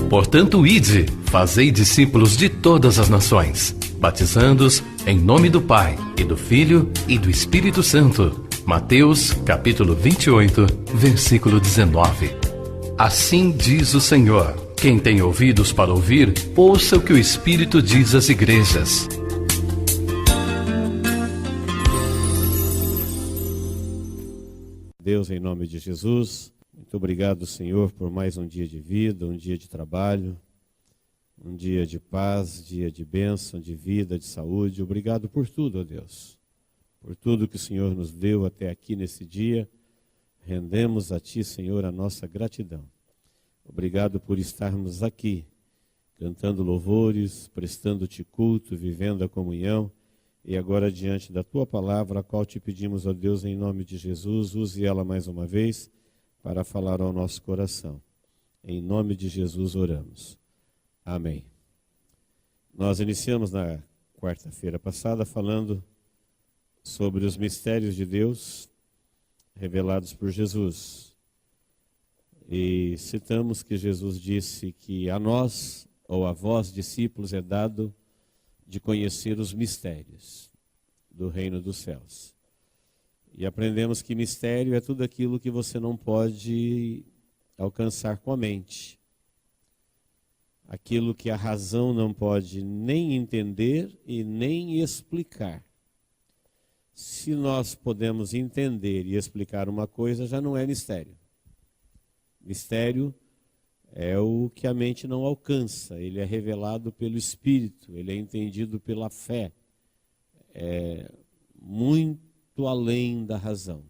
Portanto, ide, fazei discípulos de todas as nações, batizando-os em nome do Pai, e do Filho, e do Espírito Santo. Mateus, capítulo 28, versículo 19. Assim diz o Senhor: quem tem ouvidos para ouvir, ouça o que o Espírito diz às igrejas. Deus, em nome de Jesus, muito obrigado, Senhor, por mais um dia de vida, um dia de trabalho, um dia de paz, dia de bênção, de vida, de saúde. Obrigado por tudo, ó Deus, por tudo que o Senhor nos deu até aqui nesse dia. Rendemos a Ti, Senhor, a nossa gratidão. Obrigado por estarmos aqui, cantando louvores, prestando-Te culto, vivendo a comunhão. E agora, diante da Tua palavra, a qual Te pedimos, ó Deus, em nome de Jesus, use ela mais uma vez para falar ao nosso coração. Em nome de Jesus oramos. Amém. Nós iniciamos na quarta-feira passada falando sobre os mistérios de Deus revelados por Jesus. E citamos que Jesus disse que a nós, ou a vós, discípulos, é dado de conhecer os mistérios do reino dos céus. E aprendemos que mistério é tudo aquilo que você não pode alcançar com a mente. Aquilo que a razão não pode nem entender e nem explicar. Se nós podemos entender e explicar uma coisa, já não é mistério. Mistério é o que a mente não alcança. Ele é revelado pelo Espírito, ele é entendido pela fé. É muito além da razão.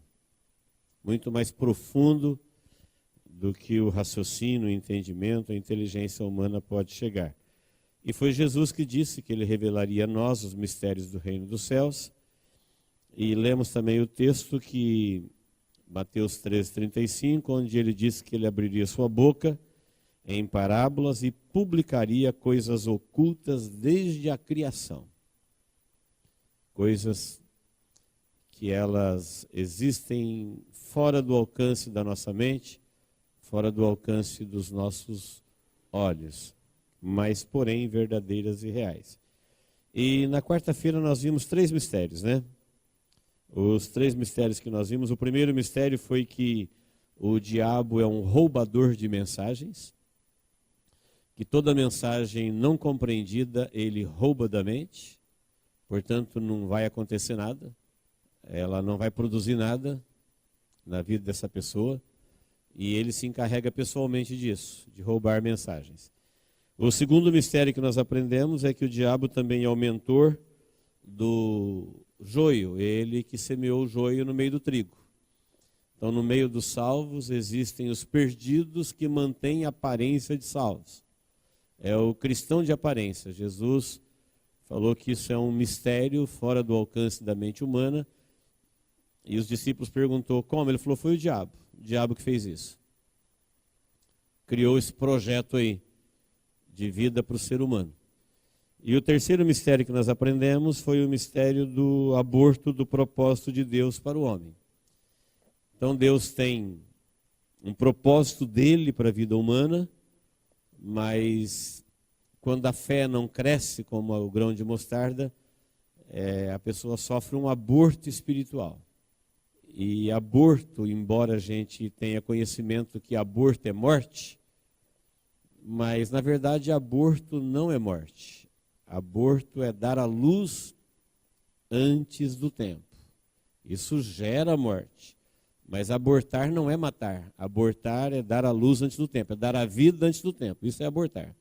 Muito mais profundo do que o raciocínio, o entendimento, a inteligência humana pode chegar. E foi Jesus que disse que ele revelaria a nós os mistérios do reino dos céus. E lemos também o texto que Mateus 13:35, onde ele disse que ele abriria sua boca em parábolas e publicaria coisas ocultas desde a criação. Coisas que elas existem fora do alcance da nossa mente, fora do alcance dos nossos olhos, mas porém verdadeiras e reais. E na quarta-feira nós vimos 3 mistérios, né? Os 3 mistérios que nós vimos. O primeiro mistério foi que o diabo é um roubador de mensagens, que toda mensagem não compreendida ele rouba da mente, portanto não vai acontecer nada, ela não vai produzir nada na vida dessa pessoa, e ele se encarrega pessoalmente disso, de roubar mensagens. O segundo mistério que nós aprendemos é que o diabo também é o mentor do joio, ele que semeou o joio no meio do trigo. Então, no meio dos salvos existem os perdidos que mantêm a aparência de salvos. É o cristão de aparência. Jesus falou que isso é um mistério fora do alcance da mente humana. E os discípulos perguntou como? Ele falou, foi o diabo que fez isso. Criou esse projeto aí de vida para o ser humano. E o terceiro mistério que nós aprendemos foi o mistério do aborto do propósito de Deus para o homem. Então Deus tem um propósito dele para a vida humana, mas quando a fé não cresce como o grão de mostarda, a pessoa sofre um aborto espiritual. E aborto, embora a gente tenha conhecimento que aborto é morte, mas na verdade aborto não é morte. Aborto é dar à luz antes do tempo. Isso gera morte. Mas abortar não é matar. Abortar é dar à luz antes do tempo. É dar a vida antes do tempo. Isso é abortar.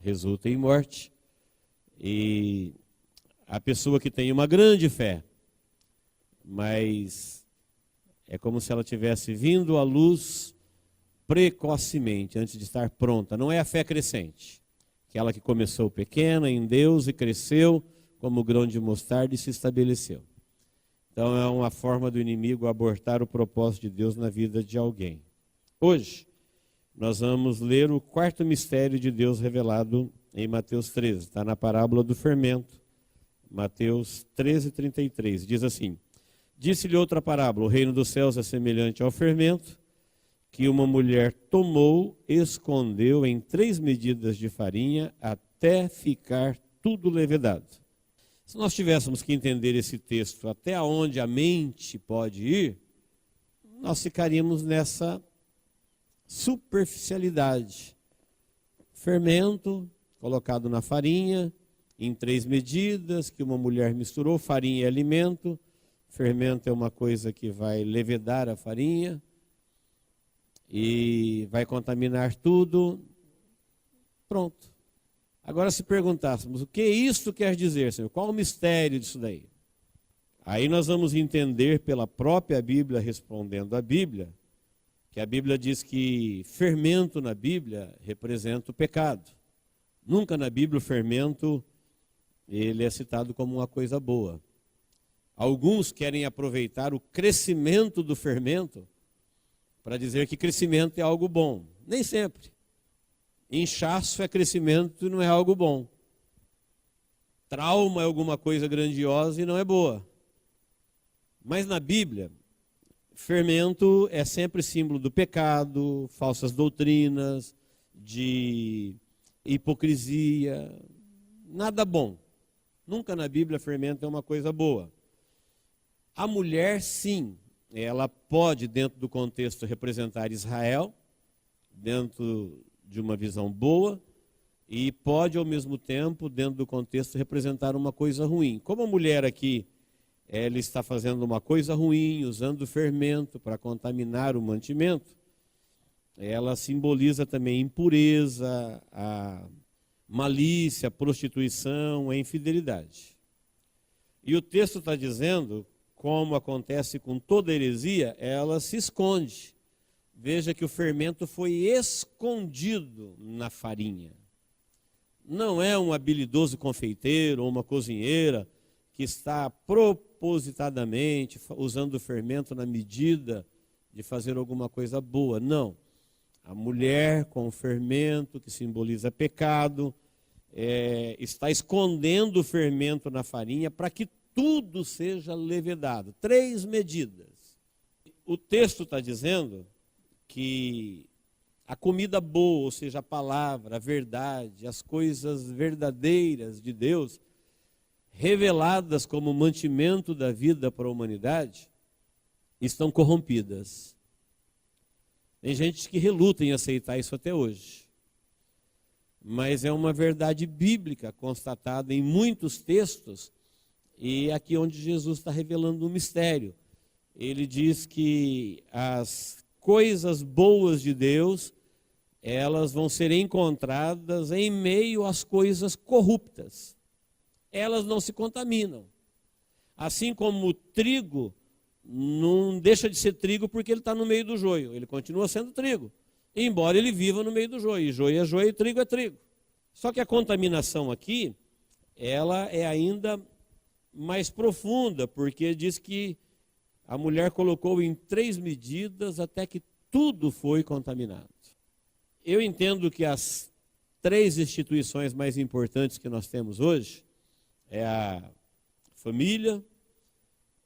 Resulta em morte. E a pessoa que tem uma grande fé, mas é como se ela tivesse vindo à luz precocemente, antes de estar pronta. Não é a fé crescente. Aquela que começou pequena em Deus e cresceu como grão de mostarda e se estabeleceu. Então é uma forma do inimigo abortar o propósito de Deus na vida de alguém. Hoje, nós vamos ler o quarto mistério de Deus revelado em Mateus 13. Está na parábola do fermento. Mateus 13:33. Diz assim: Disse-lhe outra parábola: o reino dos céus é semelhante ao fermento que uma mulher tomou, escondeu em 3 medidas de farinha até ficar tudo levedado. Se nós tivéssemos que entender esse texto até onde a mente pode ir, nós ficaríamos nessa superficialidade. Fermento colocado na farinha, em 3 medidas, que uma mulher misturou. Farinha é alimento, fermento é uma coisa que vai levedar a farinha e vai contaminar tudo. Pronto. Agora, se perguntássemos, o que isso quer dizer, Senhor? Qual o mistério disso daí? Aí nós vamos entender pela própria Bíblia, respondendo à Bíblia, que a Bíblia diz que fermento na Bíblia representa o pecado. Nunca na Bíblia o fermento ele é citado como uma coisa boa. Alguns querem aproveitar o crescimento do fermento para dizer que crescimento é algo bom. Nem sempre. Inchaço é crescimento e não é algo bom. Trauma é alguma coisa grandiosa e não é boa. Mas na Bíblia, fermento é sempre símbolo do pecado, falsas doutrinas, de hipocrisia, nada bom. Nunca na Bíblia fermento é uma coisa boa. A mulher, sim, ela pode, dentro do contexto, representar Israel, dentro de uma visão boa, e pode, ao mesmo tempo, dentro do contexto, representar uma coisa ruim. Como a mulher aqui, ela está fazendo uma coisa ruim, usando fermento para contaminar o mantimento, ela simboliza também impureza, a malícia, a prostituição, a infidelidade. E o texto está dizendo, como acontece com toda heresia, ela se esconde. Veja que o fermento foi escondido na farinha. Não é um habilidoso confeiteiro ou uma cozinheira que está propositadamente usando o fermento na medida de fazer alguma coisa boa. Não. A mulher com o fermento, que simboliza pecado, está escondendo o fermento na farinha para que tudo seja levedado. 3 medidas. O texto está dizendo que a comida boa, ou seja, a palavra, a verdade, as coisas verdadeiras de Deus, reveladas como mantimento da vida para a humanidade, estão corrompidas. Tem gente que reluta em aceitar isso até hoje. Mas é uma verdade bíblica constatada em muitos textos, e aqui onde Jesus está revelando um mistério. Ele diz que as coisas boas de Deus, elas vão ser encontradas em meio às coisas corruptas. Elas não se contaminam. Assim como o trigo não deixa de ser trigo porque ele está no meio do joio. Ele continua sendo trigo, embora ele viva no meio do joio. E joio é joio e trigo é trigo. Só que a contaminação aqui, ela é ainda mais profunda, porque diz que a mulher colocou em 3 medidas até que tudo foi contaminado. Eu entendo que as 3 instituições mais importantes que nós temos hoje é a família,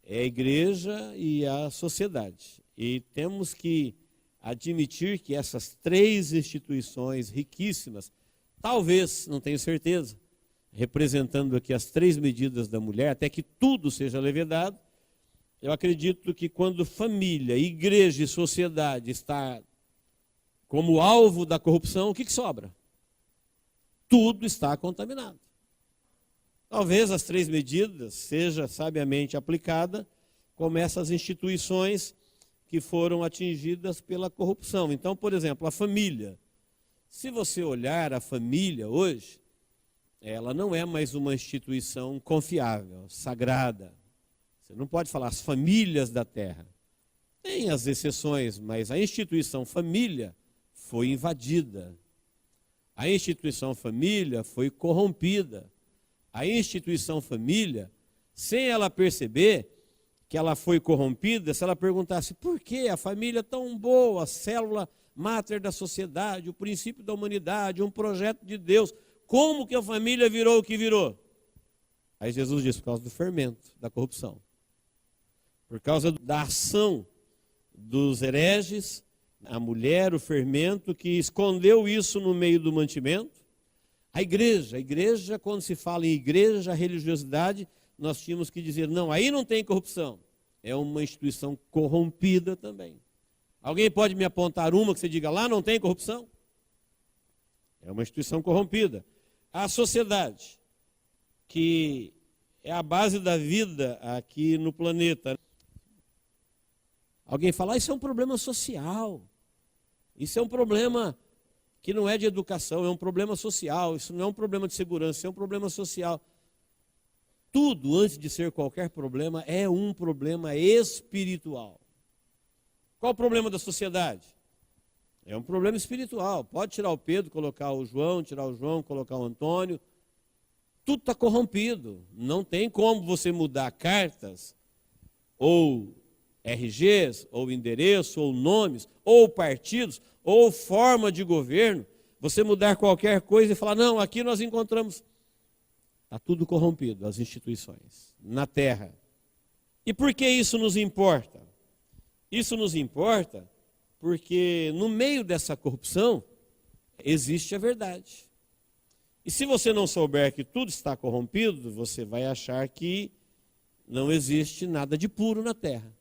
é a igreja e a sociedade. E temos que admitir que essas 3 instituições riquíssimas, talvez, não tenho certeza, representando aqui as 3 medidas da mulher, até que tudo seja levedado, eu acredito que quando família, igreja e sociedade está como alvo da corrupção, o que sobra? Tudo está contaminado. Talvez as 3 medidas seja sabiamente aplicada como essas instituições que foram atingidas pela corrupção. Então, por exemplo, a família. Se você olhar a família hoje, ela não é mais uma instituição confiável, sagrada. Você não pode falar as famílias da terra. Tem as exceções, mas a instituição família foi invadida. A instituição família foi corrompida. A instituição família, sem ela perceber que ela foi corrompida, se ela perguntasse por que a família é tão boa, a célula máter da sociedade, o princípio da humanidade, um projeto de Deus, como que a família virou o que virou? Aí Jesus disse, por causa do fermento, da corrupção. por causa da ação dos hereges, a mulher, o fermento, que escondeu isso no meio do mantimento. A igreja, quando se fala em igreja, religiosidade, nós tínhamos que dizer, não, aí não tem corrupção. É uma instituição corrompida também. Alguém pode me apontar uma que você diga, lá não tem corrupção? É uma instituição corrompida. A sociedade, que é a base da vida aqui no planeta. Alguém fala, isso é um problema social. Isso é um problema que não é de educação, é um problema social. Isso não é um problema de segurança, é um problema social. Tudo, antes de ser qualquer problema, é um problema espiritual. Qual o problema da sociedade? É um problema espiritual. Pode tirar o Pedro, colocar o João, tirar o João, colocar o Antônio. Tudo está corrompido. Não tem como você mudar cartas, ou RGs, ou endereço, ou nomes, ou partidos, ou forma de governo. Você mudar qualquer coisa e falar, não, aqui nós encontramos. Está tudo corrompido, as instituições, na terra. E por que isso nos importa? Isso nos importa porque no meio dessa corrupção existe a verdade. E se você não souber que tudo está corrompido, você vai achar que não existe nada de puro na terra.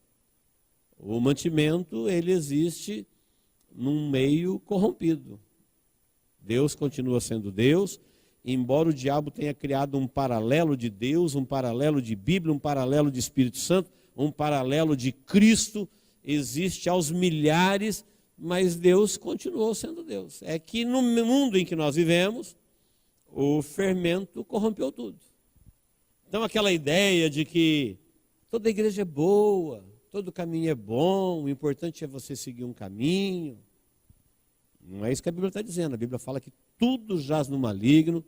O mantimento, ele existe num meio corrompido. Deus continua sendo Deus, embora o diabo tenha criado um paralelo de Deus, um paralelo de Bíblia, um paralelo de Espírito Santo, um paralelo de Cristo, existe aos milhares, mas Deus continuou sendo Deus. É que no mundo em que nós vivemos, o fermento corrompeu tudo. Então aquela ideia de que toda igreja é boa, todo caminho é bom, o importante é você seguir um caminho. Não é isso que a Bíblia está dizendo. A Bíblia fala que tudo jaz no maligno,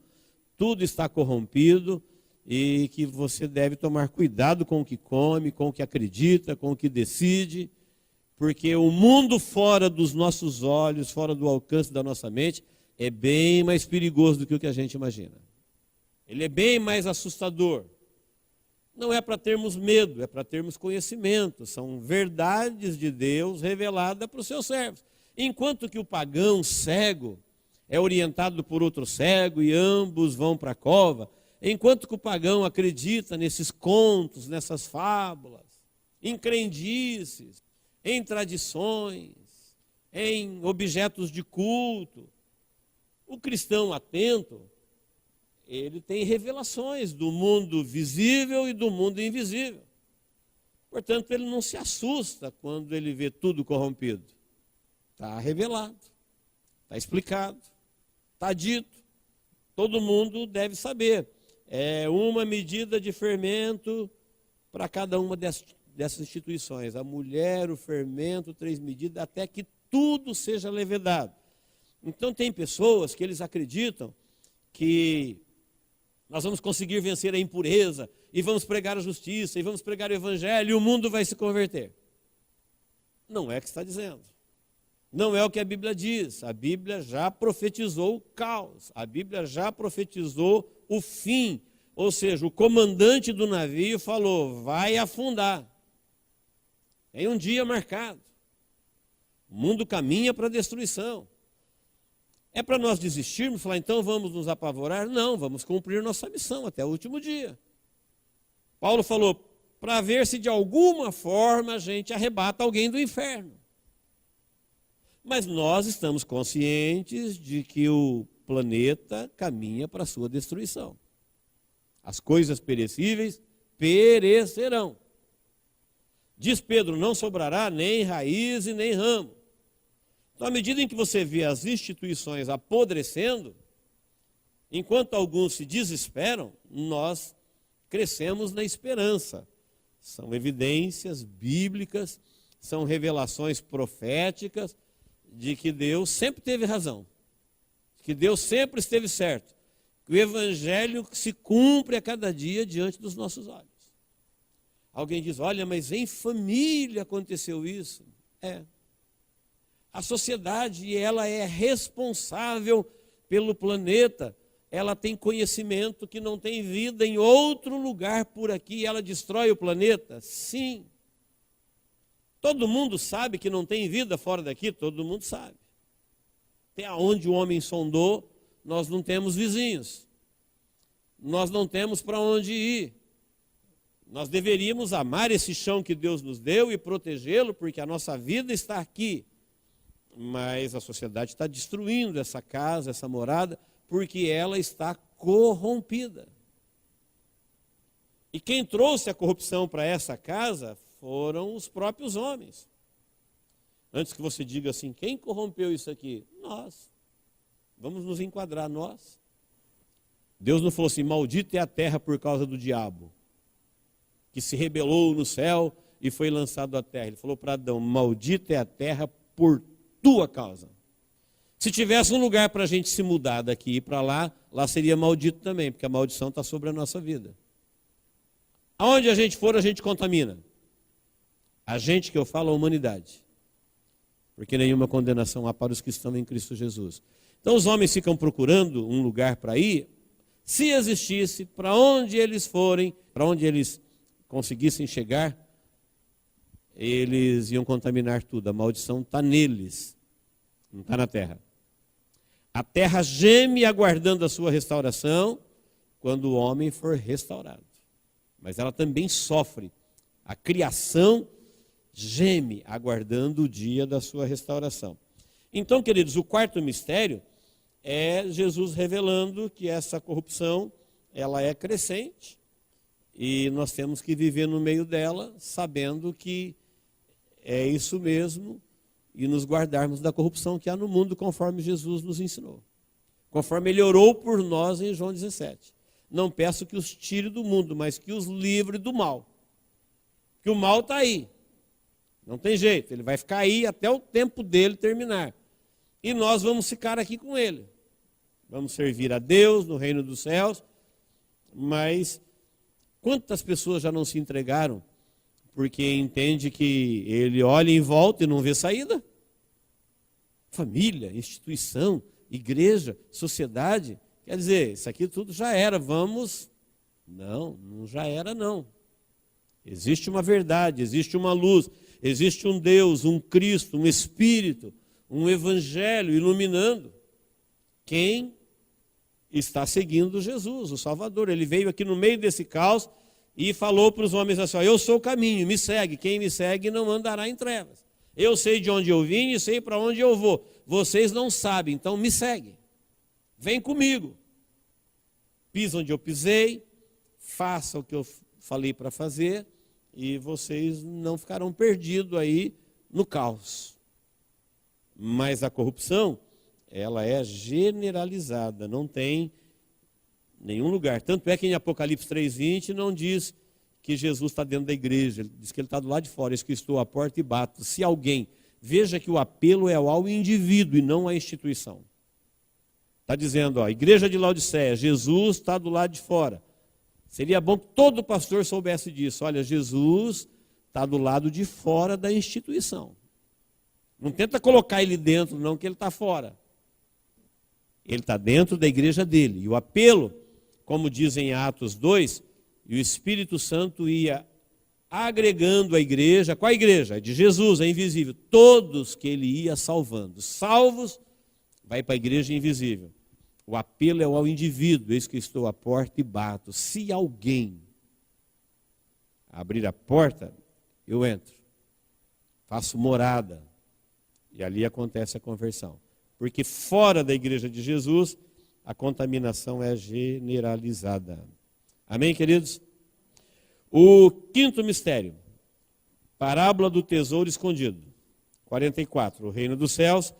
tudo está corrompido e que você deve tomar cuidado com o que come, com o que acredita, com o que decide, porque o mundo fora dos nossos olhos, fora do alcance da nossa mente, é bem mais perigoso do que o que a gente imagina. Ele é bem mais assustador. Não é para termos medo, é para termos conhecimento. São verdades de Deus reveladas para os seus servos. Enquanto que o pagão cego é orientado por outro cego e ambos vão para a cova, enquanto que o pagão acredita nesses contos, nessas fábulas, em crendices, em tradições, em objetos de culto, o cristão atento, ele tem revelações do mundo visível e do mundo invisível. Portanto, ele não se assusta quando ele vê tudo corrompido. Está revelado, está explicado, está dito. Todo mundo deve saber. É uma medida de fermento para cada uma dessas instituições. A mulher, o fermento, 3 medidas, até que tudo seja levedado. Então tem pessoas que eles acreditam que nós vamos conseguir vencer a impureza, e vamos pregar a justiça, e vamos pregar o evangelho, e o mundo vai se converter. Não é o que está dizendo. Não é o que a Bíblia diz. A Bíblia já profetizou o caos. A Bíblia já profetizou o fim. Ou seja, o comandante do navio falou, vai afundar. Tem um dia marcado. O mundo caminha para a destruição. É para nós desistirmos, falar, então vamos nos apavorar? Não, vamos cumprir nossa missão até o último dia. Paulo falou, para ver se de alguma forma a gente arrebata alguém do inferno. Mas nós estamos conscientes de que o planeta caminha para a sua destruição. As coisas perecíveis perecerão. Diz Pedro, não sobrará nem raiz e nem ramo. Então, à medida em que você vê as instituições apodrecendo, enquanto alguns se desesperam, nós crescemos na esperança. São evidências bíblicas, são revelações proféticas de que Deus sempre teve razão, que Deus sempre esteve certo, que o evangelho se cumpre a cada dia diante dos nossos olhos. Alguém diz, olha, mas em família aconteceu isso. A sociedade, ela é responsável pelo planeta. Ela tem conhecimento que não tem vida em outro lugar por aqui. Ela destrói o planeta? Sim. Todo mundo sabe que não tem vida fora daqui, todo mundo sabe. Até onde o homem sondou, nós não temos vizinhos. Nós não temos para onde ir. Nós deveríamos amar esse chão que Deus nos deu e protegê-lo, porque a nossa vida está aqui. Mas a sociedade está destruindo essa casa, essa morada, porque ela está corrompida. E quem trouxe a corrupção para essa casa foram os próprios homens. Antes que você diga assim, quem corrompeu isso aqui? Nós. Vamos nos enquadrar, nós. Deus não falou assim, maldita é a terra por causa do diabo, que se rebelou no céu e foi lançado à terra. Ele falou para Adão, maldita é a terra por tua causa. Se tivesse um lugar para a gente se mudar daqui e ir para lá, lá seria maldito também, porque a maldição está sobre a nossa vida. Aonde a gente for, a gente contamina. A gente que eu falo, a humanidade. Porque nenhuma condenação há para os que estão em Cristo Jesus. Então os homens ficam procurando um lugar para ir, se existisse, para onde eles forem, para onde eles conseguissem chegar, eles iam contaminar tudo. A maldição está neles, não está na terra. A terra geme aguardando a sua restauração quando o homem for restaurado. Mas ela também sofre. A criação geme aguardando o dia da sua restauração. Então, queridos, o quarto mistério é Jesus revelando que essa corrupção ela é crescente e nós temos que viver no meio dela, sabendo que é isso mesmo e nos guardarmos da corrupção que há no mundo, conforme Jesus nos ensinou. Conforme ele orou por nós em João 17. Não peço que os tire do mundo, mas que os livre do mal. Que o mal está aí. Não tem jeito, ele vai ficar aí até o tempo dele terminar. E nós vamos ficar aqui com ele. Vamos servir a Deus no reino dos céus. Mas quantas pessoas já não se entregaram porque entende que ele olha em volta e não vê saída? Família, instituição, igreja, sociedade. Quer dizer, isso aqui tudo já era, vamos... Não, não já era não. Existe uma verdade, existe uma luz, existe um Deus, um Cristo, um Espírito, um Evangelho iluminando quem está seguindo Jesus, o Salvador. Ele veio aqui no meio desse caos e falou para os homens assim, eu sou o caminho, me segue, quem me segue não andará em trevas. Eu sei de onde eu vim e sei para onde eu vou. Vocês não sabem, então me segue. Vem comigo. Pisa onde eu pisei, faça o que eu falei para fazer e vocês não ficarão perdidos aí no caos. Mas a corrupção, ela é generalizada, não tem nenhum lugar. Tanto é que em Apocalipse 3:20 não diz que Jesus está dentro da igreja, ele diz que ele está do lado de fora, diz que estou à porta e bato. Se alguém, veja que o apelo é ao indivíduo e não à instituição. Está dizendo, ó, igreja de Laodiceia, Jesus está do lado de fora. Seria bom que todo pastor soubesse disso. Olha, Jesus está do lado de fora da instituição. Não tenta colocar ele dentro, não, que ele está fora. Ele está dentro da igreja dele. E o apelo, como diz em Atos 2, e o Espírito Santo ia agregando a igreja. Qual a igreja? A de Jesus, a invisível. Todos que ele ia salvando. Salvos, vai para a igreja invisível. O apelo é ao indivíduo. Eis que estou à porta e bato. Se alguém abrir a porta, eu entro. Faço morada. E ali acontece a conversão. Porque fora da igreja de Jesus, a contaminação é generalizada. Amém, queridos? O quinto mistério, parábola do tesouro escondido. 44. O reino dos céus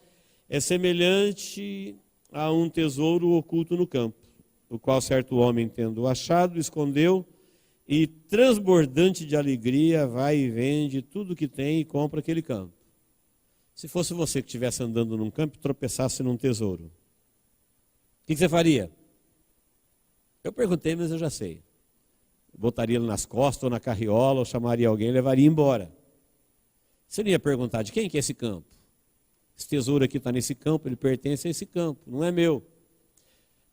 é semelhante a um tesouro oculto no campo, o qual certo homem, tendo achado, escondeu, e transbordante de alegria, vai e vende tudo que tem e compra aquele campo. Se fosse você que estivesse andando num campo e tropeçasse num tesouro, o que você faria? Eu perguntei, mas eu já sei. Botaria ele nas costas ou na carriola, ou chamaria alguém e levaria embora. Você não ia perguntar de quem que é esse campo? Esse tesouro aqui está nesse campo, ele pertence a esse campo, não é meu.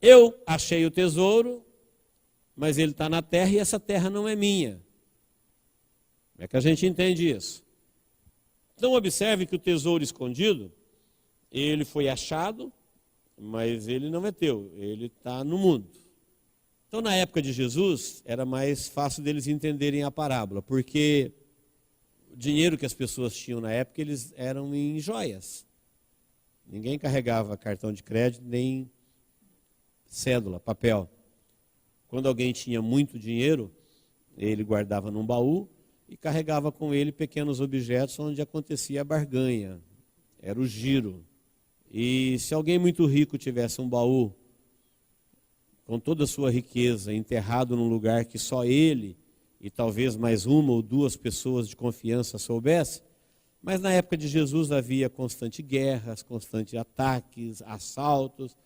Eu achei o tesouro, mas ele está na terra e essa terra não é minha. Como é que a gente entende isso? Então observe que o tesouro escondido, ele foi achado, mas ele não é teu, ele está no mundo. Então na época de Jesus, era mais fácil deles entenderem a parábola, porque o dinheiro que as pessoas tinham na época, eles eram em joias. Ninguém carregava cartão de crédito, nem cédula, papel. Quando alguém tinha muito dinheiro, ele guardava num baú e carregava com ele pequenos objetos onde acontecia a barganha, era o giro. E se alguém muito rico tivesse um baú com toda a sua riqueza enterrado num lugar que só ele e talvez mais uma ou duas pessoas de confiança soubessem, mas na época de Jesus havia constantes guerras, constantes ataques, assaltos.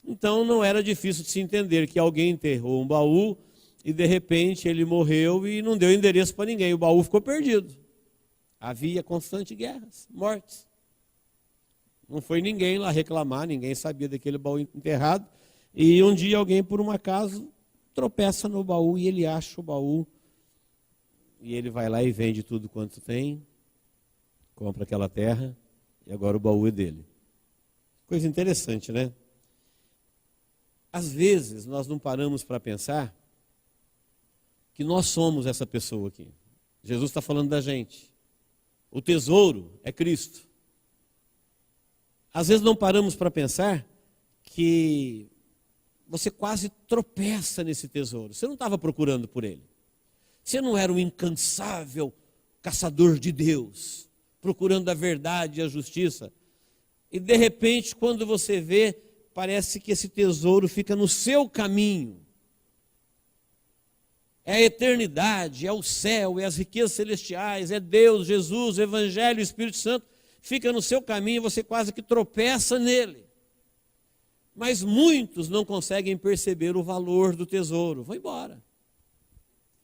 Então não era difícil de se entender que alguém enterrou um baú e de repente ele morreu e não deu endereço para ninguém. O baú ficou perdido. Havia constantes guerras, mortes. Não foi ninguém lá reclamar, ninguém sabia daquele baú enterrado. E um dia alguém, por um acaso, tropeça no baú e ele acha o baú. E ele vai lá e vende tudo quanto tem, compra aquela terra e agora o baú é dele. Coisa interessante, né? Às vezes nós não paramos para pensar que nós somos essa pessoa aqui. Jesus está falando da gente. O tesouro é Cristo. Às vezes não paramos para pensar que você quase tropeça nesse tesouro. Você não estava procurando por ele. Você não era um incansável caçador de Deus, procurando a verdade e a justiça. E de repente, quando você vê, parece que esse tesouro fica no seu caminho. É a eternidade, é o céu, é as riquezas celestiais, é Deus, Jesus, o Evangelho, o Espírito Santo. Fica no seu caminho e você quase que tropeça nele. Mas muitos não conseguem perceber o valor do tesouro. Vão embora.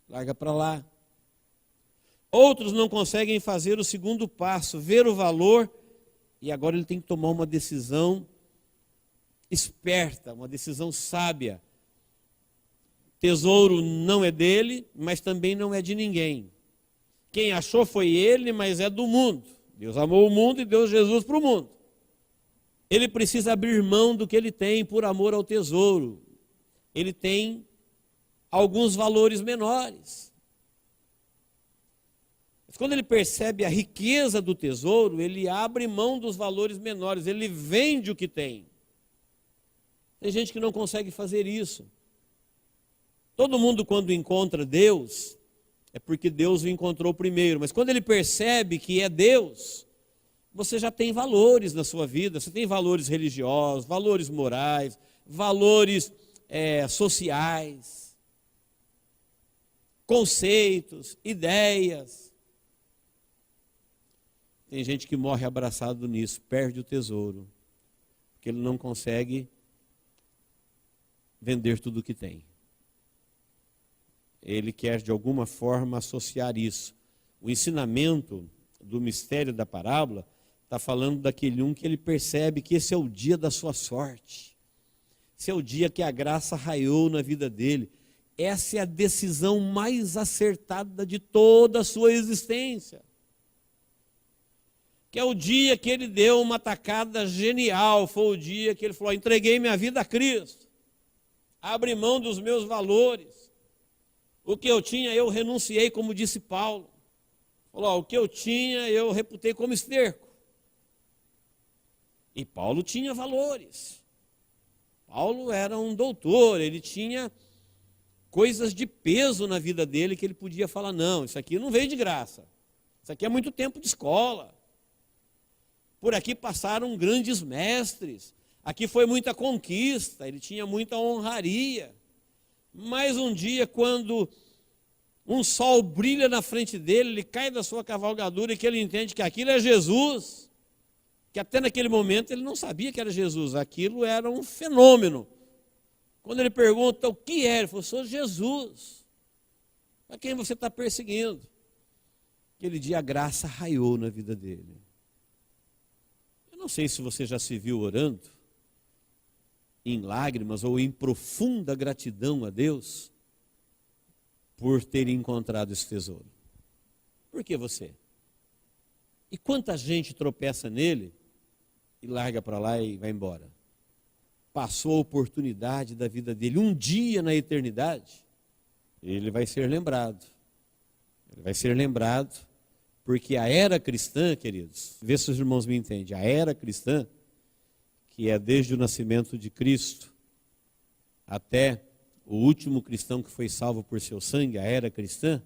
Larga para lá. Outros não conseguem fazer o segundo passo, ver o valor, e agora ele tem que tomar uma decisão esperta, uma decisão sábia. Tesouro não é dele, mas também não é de ninguém. Quem achou foi ele, mas é do mundo. Deus amou o mundo e deu Jesus para o mundo. Ele precisa abrir mão do que ele tem por amor ao tesouro. Ele tem alguns valores menores. Mas quando ele percebe a riqueza do tesouro, ele abre mão dos valores menores, ele vende o que tem. Tem gente que não consegue fazer isso. Todo mundo, quando encontra Deus, é porque Deus o encontrou primeiro. Mas quando ele percebe que é Deus, você já tem valores na sua vida. Você tem valores religiosos, valores morais, valores sociais, conceitos, ideias. Tem gente que morre abraçado nisso, perde o tesouro, porque ele não consegue vender tudo o que tem. Ele quer de alguma forma associar isso. O ensinamento do mistério da parábola está falando daquele que ele percebe que esse é o dia da sua sorte. Esse é o dia que a graça raiou na vida dele. Essa é a decisão mais acertada de toda a sua existência. Que é o dia que ele deu uma tacada genial. Foi o dia que ele falou: entreguei minha vida a Cristo. Abri mão dos meus valores. O que eu tinha eu renunciei, como disse Paulo. Falou: o que eu tinha eu reputei como esterco. E Paulo tinha valores. Paulo era um doutor, ele tinha coisas de peso na vida dele que ele podia falar: não, isso aqui não veio de graça. Isso aqui é muito tempo de escola. Por aqui passaram grandes mestres. Aqui foi muita conquista, ele tinha muita honraria. Mas um dia, quando um sol brilha na frente dele, ele cai da sua cavalgadura e que ele entende que aquilo é Jesus, que até naquele momento ele não sabia que era Jesus, aquilo era um fenômeno. Quando ele pergunta o que é, ele falou: sou Jesus. A quem você está perseguindo? Aquele dia a graça raiou na vida dele. Eu não sei se você já se viu orando em lágrimas ou em profunda gratidão a Deus por ter encontrado esse tesouro. Por que você? E quanta gente tropeça nele e larga para lá e vai embora. Passou a oportunidade da vida dele. Um dia na eternidade, ele vai ser lembrado. Ele vai ser lembrado porque a era cristã, queridos, vê se os irmãos me entendem, a era cristã, que é desde o nascimento de Cristo até o último cristão que foi salvo por seu sangue, a era cristã,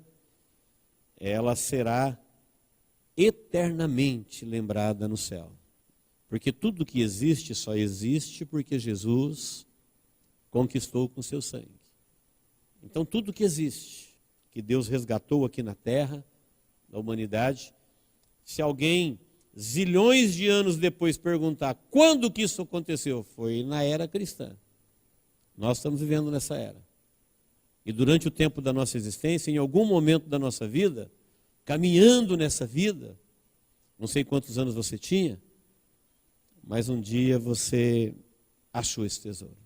ela será eternamente lembrada no céu. Porque tudo que existe só existe porque Jesus conquistou com seu sangue. Então tudo que existe, que Deus resgatou aqui na terra, da humanidade, se alguém, zilhões de anos depois, perguntar quando que isso aconteceu, foi na era cristã. Nós estamos vivendo nessa era. E durante o tempo da nossa existência, em algum momento da nossa vida, caminhando nessa vida, não sei quantos anos você tinha, mas um dia você achou esse tesouro.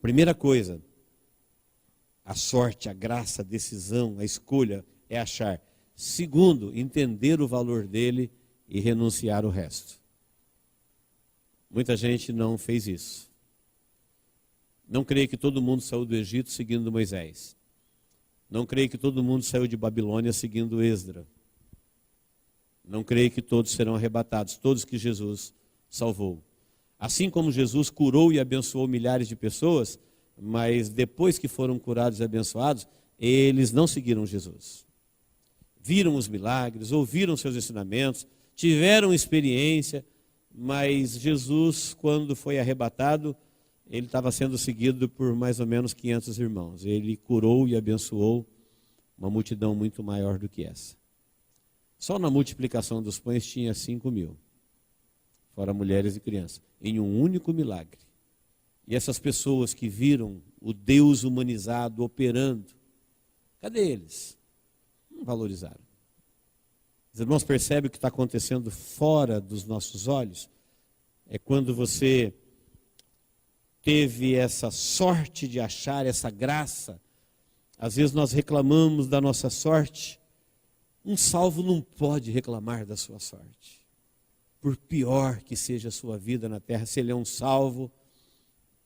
Primeira coisa, a sorte, a graça, a decisão, a escolha é achar. Segundo, entender o valor dele e renunciar o resto. Muita gente não fez isso. Não creio que todo mundo saiu do Egito seguindo Moisés. Não creio que todo mundo saiu de Babilônia seguindo Esdra. Não creio que todos serão arrebatados, todos que Jesus salvou. Assim como Jesus curou e abençoou milhares de pessoas, mas depois que foram curados e abençoados, eles não seguiram Jesus. Viram os milagres, ouviram seus ensinamentos, tiveram experiência, mas Jesus, quando foi arrebatado, ele estava sendo seguido por mais ou menos 500 irmãos. Ele curou e abençoou uma multidão muito maior do que essa. Só na multiplicação dos pães tinha 5.000, fora mulheres e crianças, em um único milagre. E essas pessoas que viram o Deus humanizado operando, cadê eles? Não valorizaram. Os irmãos percebem o que está acontecendo fora dos nossos olhos? É quando você teve essa sorte de achar essa graça. Às vezes nós reclamamos da nossa sorte. Um salvo não pode reclamar da sua sorte. Por pior que seja a sua vida na terra, se ele é um salvo,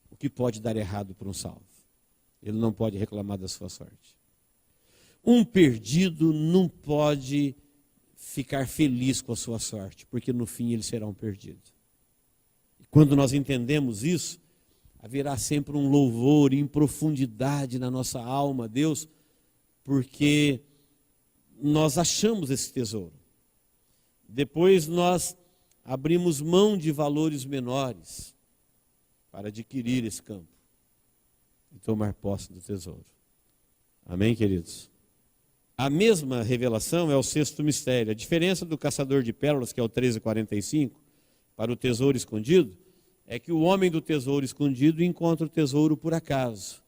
o que pode dar errado para um salvo? Ele não pode reclamar da sua sorte. Um perdido não pode ficar feliz com a sua sorte, porque no fim ele será um perdido. E quando nós entendemos isso, haverá sempre um louvor em profundidade na nossa alma a Deus, porque nós achamos esse tesouro. Depois nós abrimos mão de valores menores para adquirir esse campo e tomar posse do tesouro. Amém, queridos? A mesma revelação é o sexto mistério. A diferença do caçador de pérolas, que é o 13:45, para o tesouro escondido, é que o homem do tesouro escondido encontra o tesouro por acaso.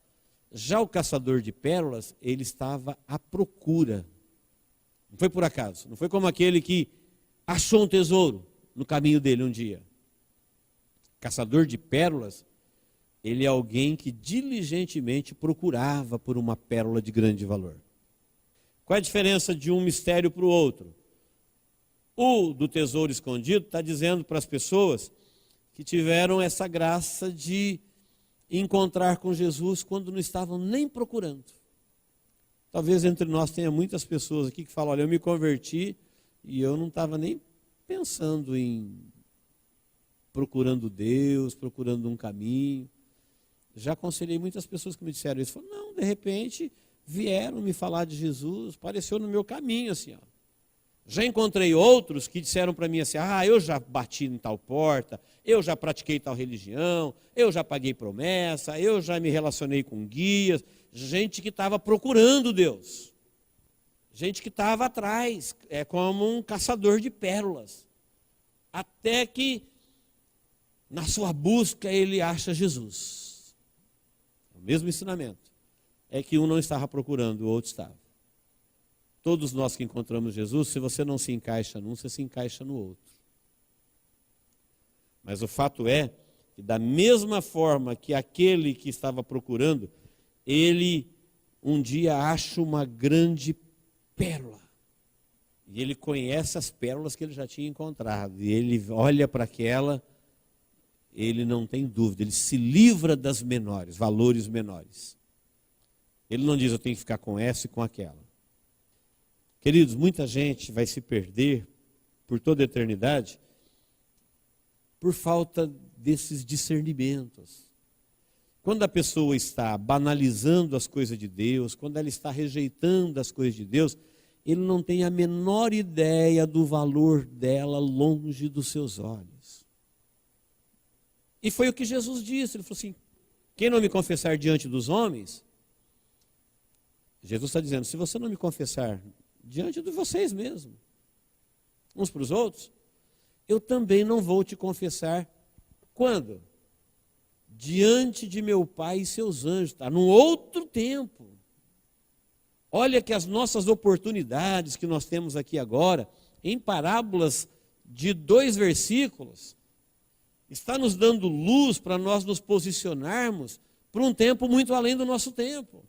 Já o caçador de pérolas, ele estava à procura. Não foi por acaso, não foi como aquele que achou um tesouro no caminho dele um dia. Caçador de pérolas, ele é alguém que diligentemente procurava por uma pérola de grande valor. Qual é a diferença de um mistério para o outro? O do tesouro escondido está dizendo para as pessoas que tiveram essa graça de encontrar com Jesus quando não estavam nem procurando. Talvez entre nós tenha muitas pessoas aqui que falam, olha, eu me converti e eu não estava nem pensando em procurando Deus, procurando um caminho. Já aconselhei muitas pessoas que me disseram isso. Falaram, não, de repente vieram me falar de Jesus, apareceu no meu caminho assim, ó. Já encontrei outros que disseram para mim assim, eu já bati em tal porta, eu já pratiquei tal religião, eu já paguei promessa, eu já me relacionei com guias, gente que estava procurando Deus, gente que estava atrás, é como um caçador de pérolas, até que na sua busca ele acha Jesus. O mesmo ensinamento, é que um não estava procurando, o outro estava. Todos nós que encontramos Jesus, se você não se encaixa num, você se encaixa no outro. Mas o fato é que da mesma forma que aquele que estava procurando, ele um dia acha uma grande pérola. E ele conhece as pérolas que ele já tinha encontrado. E ele olha para aquela, ele não tem dúvida, ele se livra das menores, valores menores. Ele não diz, eu tenho que ficar com essa e com aquela. Queridos, muita gente vai se perder por toda a eternidade por falta desses discernimentos. Quando a pessoa está banalizando as coisas de Deus, quando ela está rejeitando as coisas de Deus, ele não tem a menor ideia do valor dela longe dos seus olhos. E foi o que Jesus disse, ele falou assim, quem não me confessar diante dos homens, Jesus está dizendo, se você não me confessar diante de vocês mesmos, uns para os outros, eu também não vou te confessar. Quando? Diante de meu Pai e seus anjos, está num outro tempo. Olha que as nossas oportunidades que nós temos aqui agora, em parábolas de 2 versículos, está nos dando luz para nós nos posicionarmos para um tempo muito além do nosso tempo.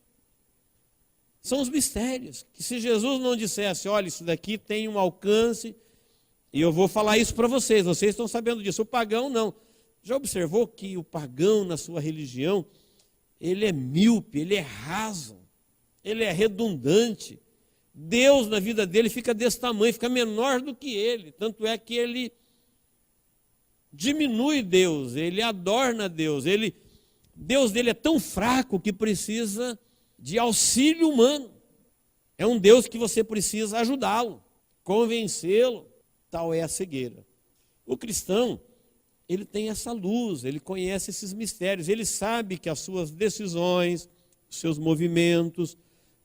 São os mistérios, que se Jesus não dissesse, olha, isso daqui tem um alcance, e eu vou falar isso para vocês estão sabendo disso, o pagão não. Já observou que o pagão na sua religião, ele é míope, ele é raso, ele é redundante. Deus na vida dele fica desse tamanho, fica menor do que ele, tanto é que ele diminui Deus, ele adorna Deus, Deus dele é tão fraco que precisa de auxílio humano. É um Deus que você precisa ajudá-lo, convencê-lo. Tal é a cegueira. O cristão, ele tem essa luz, ele conhece esses mistérios, ele sabe que as suas decisões, os seus movimentos,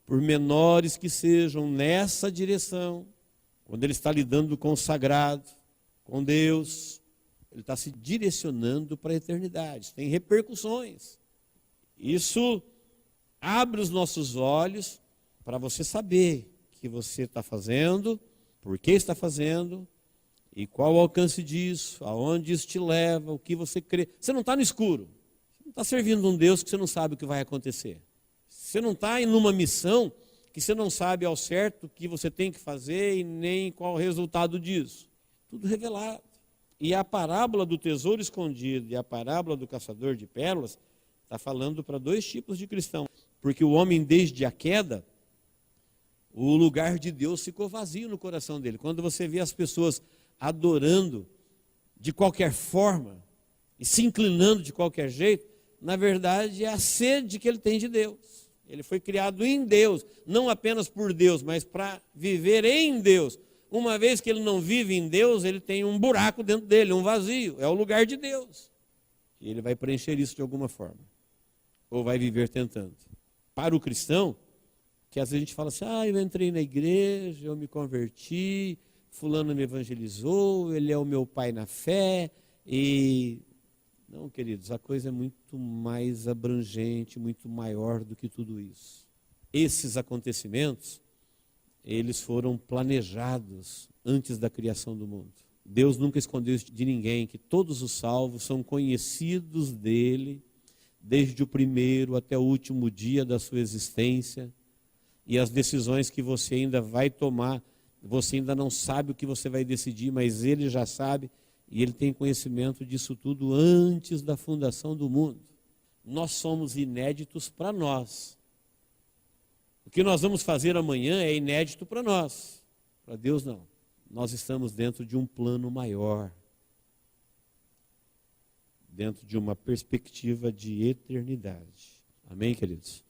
por menores que sejam nessa direção, quando ele está lidando com o sagrado, com Deus, ele está se direcionando para a eternidade, tem repercussões. Isso abre os nossos olhos para você saber o que você está fazendo, por que está fazendo, e qual o alcance disso, aonde isso te leva, o que você crê. Você não está no escuro, você não está servindo um Deus que você não sabe o que vai acontecer. Você não está em uma missão que você não sabe ao certo o que você tem que fazer e nem qual o resultado disso. Tudo revelado. E a parábola do tesouro escondido e a parábola do caçador de pérolas está falando para 2 tipos de cristão. Porque o homem, desde a queda, o lugar de Deus ficou vazio no coração dele. Quando você vê as pessoas adorando de qualquer forma e se inclinando de qualquer jeito, na verdade é a sede que ele tem de Deus. Ele foi criado em Deus, não apenas por Deus, mas para viver em Deus. Uma vez que ele não vive em Deus, ele tem um buraco dentro dele, um vazio, é o lugar de Deus. E ele vai preencher isso de alguma forma, ou vai viver tentando. Para o cristão, que às vezes a gente fala assim, eu entrei na igreja, eu me converti, fulano me evangelizou, ele é o meu pai na fé, e... Não, queridos, a coisa é muito mais abrangente, muito maior do que tudo isso. Esses acontecimentos, eles foram planejados antes da criação do mundo. Deus nunca escondeu isso de ninguém, que todos os salvos são conhecidos dele, desde o primeiro até o último dia da sua existência, e as decisões que você ainda vai tomar, você ainda não sabe o que você vai decidir, mas ele já sabe, e ele tem conhecimento disso tudo antes da fundação do mundo. Nós somos inéditos para nós. O que nós vamos fazer amanhã é inédito para nós. Para Deus não. Nós estamos dentro de um plano maior. Dentro de uma perspectiva de eternidade. Amém, queridos?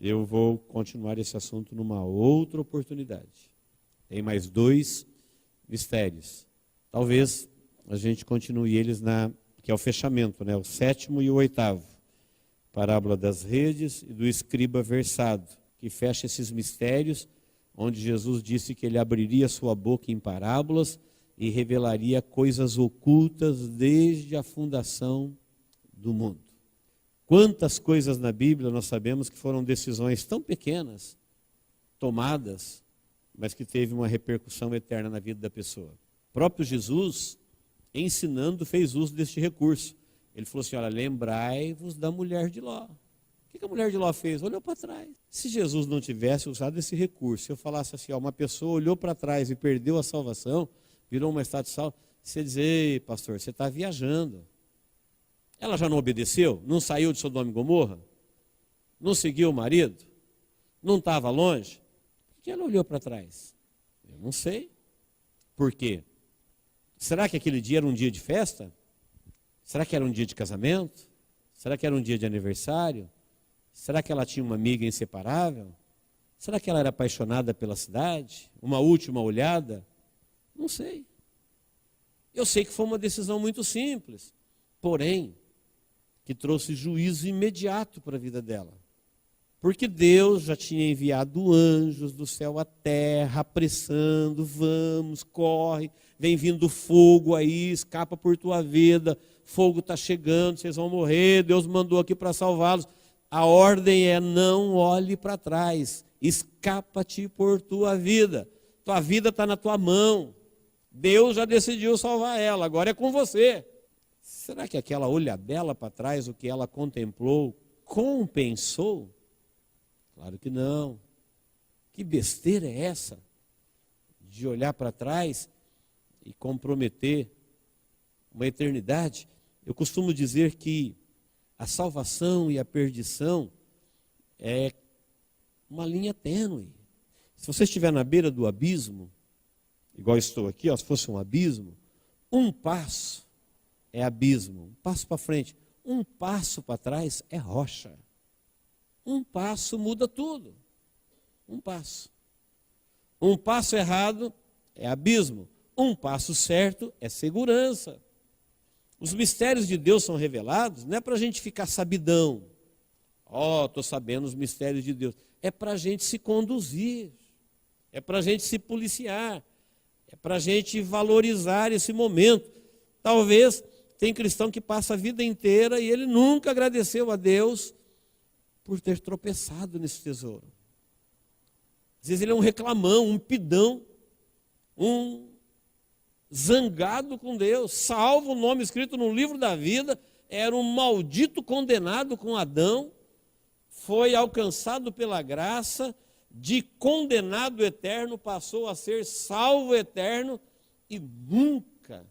Eu vou continuar esse assunto numa outra oportunidade. Tem mais 2 mistérios. Talvez a gente continue eles que é o fechamento, o 7º e o 8º. Parábola das redes e do escriba versado, que fecha esses mistérios, onde Jesus disse que ele abriria sua boca em parábolas e revelaria coisas ocultas desde a fundação do mundo. Quantas coisas na Bíblia nós sabemos que foram decisões tão pequenas, tomadas, mas que teve uma repercussão eterna na vida da pessoa. O próprio Jesus, ensinando, fez uso deste recurso. Ele falou assim, olha, lembrai-vos da mulher de Ló. O que a mulher de Ló fez? Olhou para trás. Se Jesus não tivesse usado esse recurso, se eu falasse assim, uma pessoa olhou para trás e perdeu a salvação, virou uma estátua de sal, você diz, ei, pastor, você está viajando. Ela já não obedeceu? Não saiu de Sodoma e Gomorra? Não seguiu o marido? Não estava longe? Por que ela olhou para trás? Eu não sei. Por quê? Será que aquele dia era um dia de festa? Será que era um dia de casamento? Será que era um dia de aniversário? Será que ela tinha uma amiga inseparável? Será que ela era apaixonada pela cidade? Uma última olhada? Não sei. Eu sei que foi uma decisão muito simples, porém, que trouxe juízo imediato para a vida dela. Porque Deus já tinha enviado anjos do céu à terra, apressando, vamos, corre, vem vindo fogo aí, escapa por tua vida, fogo está chegando, vocês vão morrer, Deus mandou aqui para salvá-los. A ordem é não olhe para trás, escapa-te por tua vida está na tua mão, Deus já decidiu salvar ela, agora é com você. Será que aquela olhadela para trás, o que ela contemplou, compensou? Claro que não. Que besteira é essa? De olhar para trás e comprometer uma eternidade. Eu costumo dizer que a salvação e a perdição é uma linha tênue. Se você estiver na beira do abismo, igual estou aqui, se fosse um abismo, um passo é abismo, um passo para frente, um passo para trás é rocha. Um passo muda tudo. Um passo. Um passo errado é abismo. Um passo certo é segurança. Os mistérios de Deus são revelados, não é para a gente ficar sabidão. Estou sabendo os mistérios de Deus. É para a gente se conduzir. É para a gente se policiar. É para a gente valorizar esse momento. Talvez tem cristão que passa a vida inteira e ele nunca agradeceu a Deus por ter tropeçado nesse tesouro. Às vezes ele é um reclamão, um pidão, um zangado com Deus. Salvo o nome escrito no livro da vida, era um maldito condenado com Adão, foi alcançado pela graça, de condenado eterno passou a ser salvo eterno e nunca,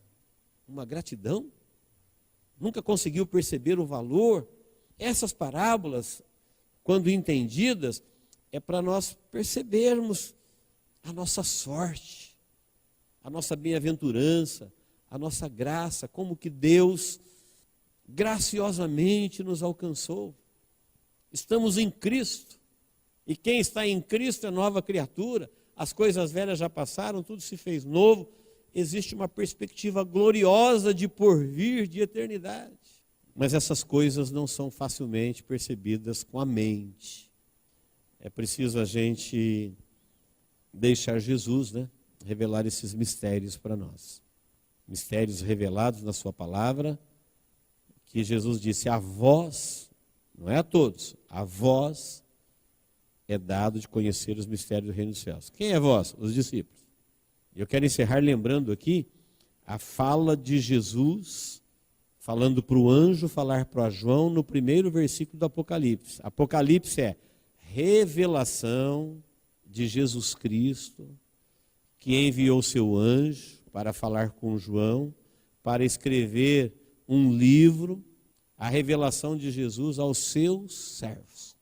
uma gratidão, nunca conseguiu perceber o valor. Essas parábolas, quando entendidas, é para nós percebermos a nossa sorte, a nossa bem-aventurança, a nossa graça, como que Deus graciosamente nos alcançou. Estamos em Cristo, e quem está em Cristo é nova criatura, as coisas velhas já passaram, tudo se fez novo, existe uma perspectiva gloriosa de porvir, de eternidade. Mas essas coisas não são facilmente percebidas com a mente. É preciso a gente deixar Jesus, revelar esses mistérios para nós. Mistérios revelados na sua palavra, que Jesus disse, a vós, não é a todos, a vós é dado de conhecer os mistérios do reino dos céus. Quem é vós? Os discípulos. Eu quero encerrar lembrando aqui a fala de Jesus, falando para o anjo falar para João no primeiro versículo do Apocalipse. Apocalipse é revelação de Jesus Cristo, que enviou seu anjo para falar com João, para escrever um livro, a revelação de Jesus aos seus servos.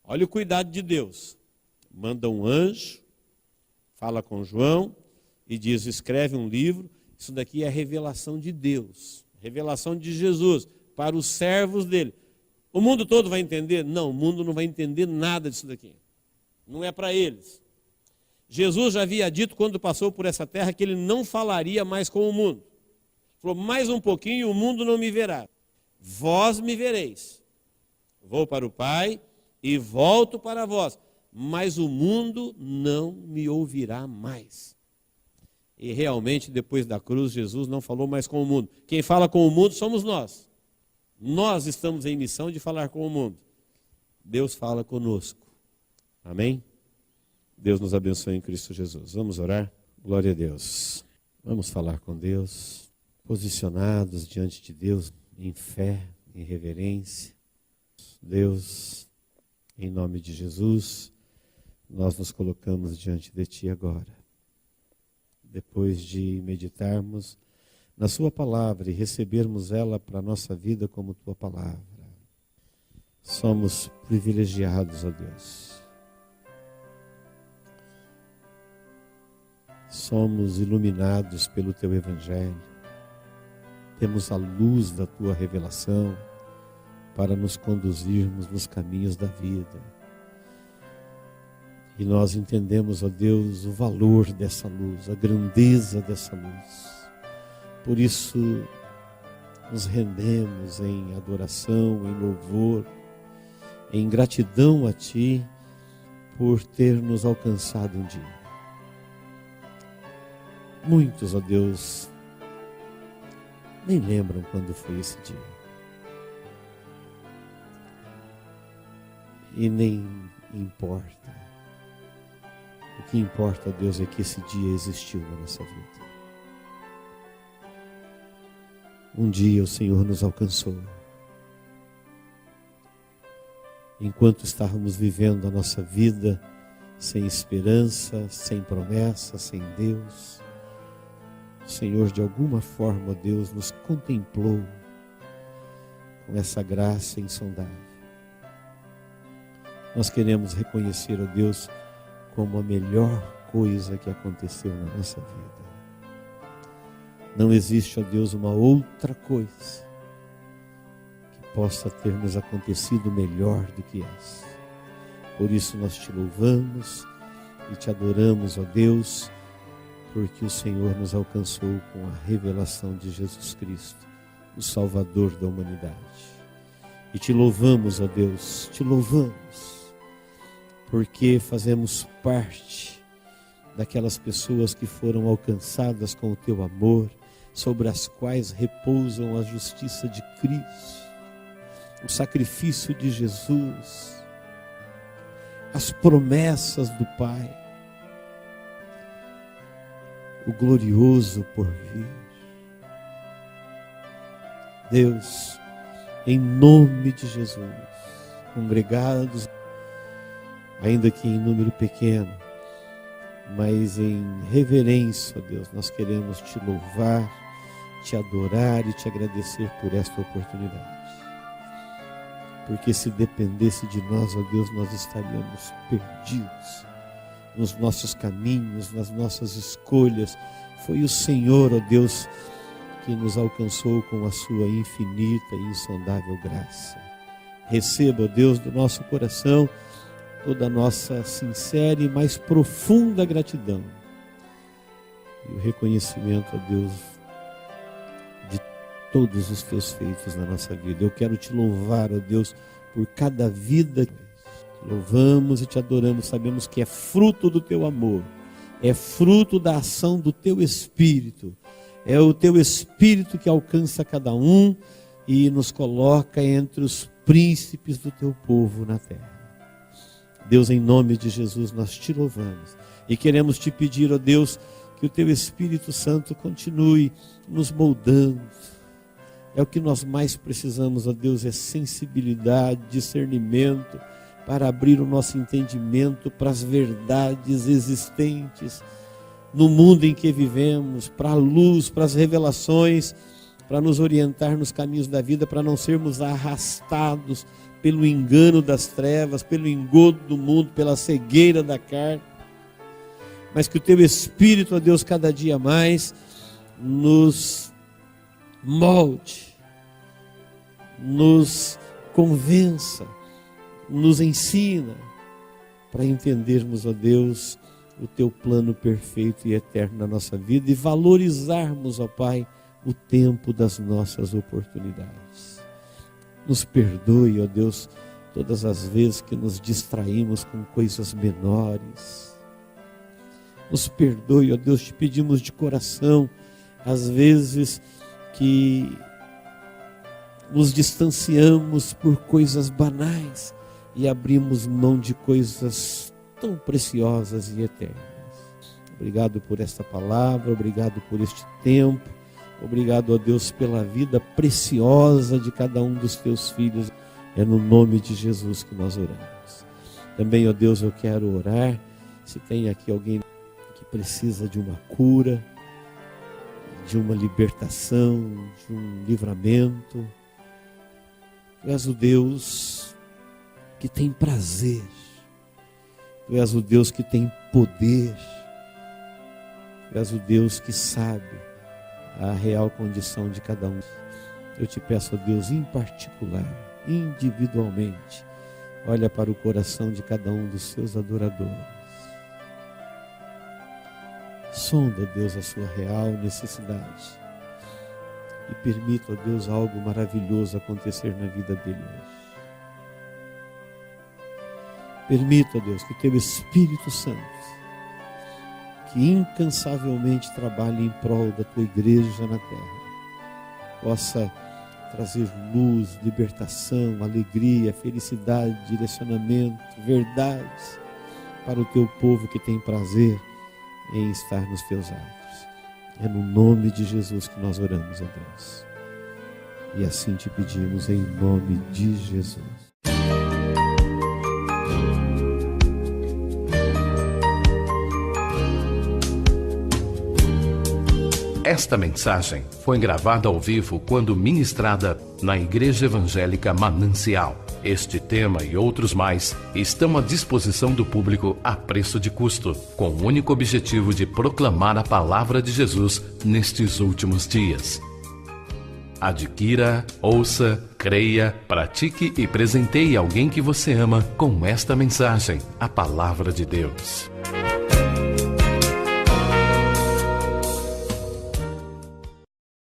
Olha o cuidado de Deus. Manda um anjo, fala com João e diz, escreve um livro. Isso daqui é a revelação de Deus, revelação de Jesus para os servos dele. O mundo todo vai entender? Não, o mundo não vai entender nada disso daqui. Não é para eles. Jesus já havia dito quando passou por essa terra que ele não falaria mais com o mundo. Falou, mais um pouquinho e o mundo não me verá. Vós me vereis. Vou para o Pai e volto para vós. Mas o mundo não me ouvirá mais. E realmente, depois da cruz, Jesus não falou mais com o mundo. Quem fala com o mundo somos nós. Nós estamos em missão de falar com o mundo. Deus fala conosco. Amém? Deus nos abençoe em Cristo Jesus. Vamos orar? Glória a Deus. Vamos falar com Deus, posicionados diante de Deus, em fé, em reverência. Deus, em nome de Jesus, nós nos colocamos diante de Ti agora. Depois de meditarmos na Sua palavra e recebermos ela para a nossa vida como Tua palavra, somos privilegiados, ó Deus. Somos iluminados pelo Teu Evangelho. Temos a luz da Tua revelação para nos conduzirmos nos caminhos da vida. E nós entendemos, ó Deus, o valor dessa luz, a grandeza dessa luz. Por isso, nos rendemos em adoração, em louvor, em gratidão a Ti por ter nos alcançado um dia. Muitos, ó Deus, nem lembram quando foi esse dia. E nem importa. O que importa, ó Deus, é que esse dia existiu na nossa vida. Um dia o Senhor nos alcançou. Enquanto estávamos vivendo a nossa vida sem esperança, sem promessa, sem Deus, o Senhor, de alguma forma, Deus, nos contemplou com essa graça insondável. Nós queremos reconhecer, ó Deus, como a melhor coisa que aconteceu na nossa vida. Não existe, ó Deus, uma outra coisa que possa ter nos acontecido melhor do que essa. Por isso nós Te louvamos e Te adoramos, ó Deus, porque o Senhor nos alcançou com a revelação de Jesus Cristo, o Salvador da humanidade. E Te louvamos, ó Deus, Te louvamos, porque fazemos parte daquelas pessoas que foram alcançadas com o Teu amor, sobre as quais repousam a justiça de Cristo, o sacrifício de Jesus, as promessas do Pai, o glorioso porvir. Deus, em nome de Jesus, congregados, ainda que em número pequeno, mas em reverência, ó Deus, nós queremos Te louvar, Te adorar e Te agradecer por esta oportunidade. Porque se dependesse de nós, ó Deus, nós estaríamos perdidos nos nossos caminhos, nas nossas escolhas. Foi o Senhor, ó Deus, que nos alcançou com a Sua infinita e insondável graça. Receba, ó Deus, do nosso coração toda a nossa sincera e mais profunda gratidão e o reconhecimento, ó Deus, de todos os Teus feitos na nossa vida. Eu quero Te louvar, ó Deus, por cada vida. Te louvamos e Te adoramos, sabemos que é fruto do Teu amor, é fruto da ação do Teu Espírito, é o Teu Espírito que alcança cada um e nos coloca entre os príncipes do Teu povo na terra. Deus, em nome de Jesus, nós Te louvamos e queremos Te pedir, ó Deus, que o Teu Espírito Santo continue nos moldando. É o que nós mais precisamos, ó Deus, é sensibilidade, discernimento, para abrir o nosso entendimento para as verdades existentes no mundo em que vivemos, para a luz, para as revelações, para nos orientar nos caminhos da vida, para não sermos arrastados pelo engano das trevas, pelo engodo do mundo, pela cegueira da carne, mas que o Teu Espírito, ó Deus, cada dia mais nos molde, nos convença, nos ensina, para entendermos, ó Deus, o Teu plano perfeito e eterno na nossa vida e valorizarmos, ó Pai, o tempo das nossas oportunidades. Nos perdoe, ó Deus, todas as vezes que nos distraímos com coisas menores. Nos perdoe, ó Deus, Te pedimos de coração, às vezes que nos distanciamos por coisas banais e abrimos mão de coisas tão preciosas e eternas. Obrigado por esta palavra, obrigado por este tempo, obrigado, ó Deus, pela vida preciosa de cada um dos Teus filhos. É no nome de Jesus que nós oramos. Também, ó Deus, eu quero orar. Se tem aqui alguém que precisa de uma cura, de uma libertação, de um livramento. Tu és o Deus que tem prazer. Tu és o Deus que tem poder. Tu és o Deus que sabe a real condição de cada um. Eu te peço, ó Deus, em particular, individualmente, olha para o coração de cada um dos seus adoradores. Sonda, Deus, a sua real necessidade. E permita, ó Deus, algo maravilhoso acontecer na vida dele hoje. Permita, ó Deus, que teu Espírito Santo, que incansavelmente trabalhe em prol da tua igreja na terra, possa trazer luz, libertação, alegria, felicidade, direcionamento, verdades para o teu povo que tem prazer em estar nos teus atos. É no nome de Jesus que nós oramos, ó Deus. E assim te pedimos em nome de Jesus. Esta mensagem foi gravada ao vivo quando ministrada na Igreja Evangélica Manancial. Este tema e outros mais estão à disposição do público a preço de custo, com o único objetivo de proclamar a palavra de Jesus nestes últimos dias. Adquira, ouça, creia, pratique e presenteie alguém que você ama com esta mensagem, a palavra de Deus.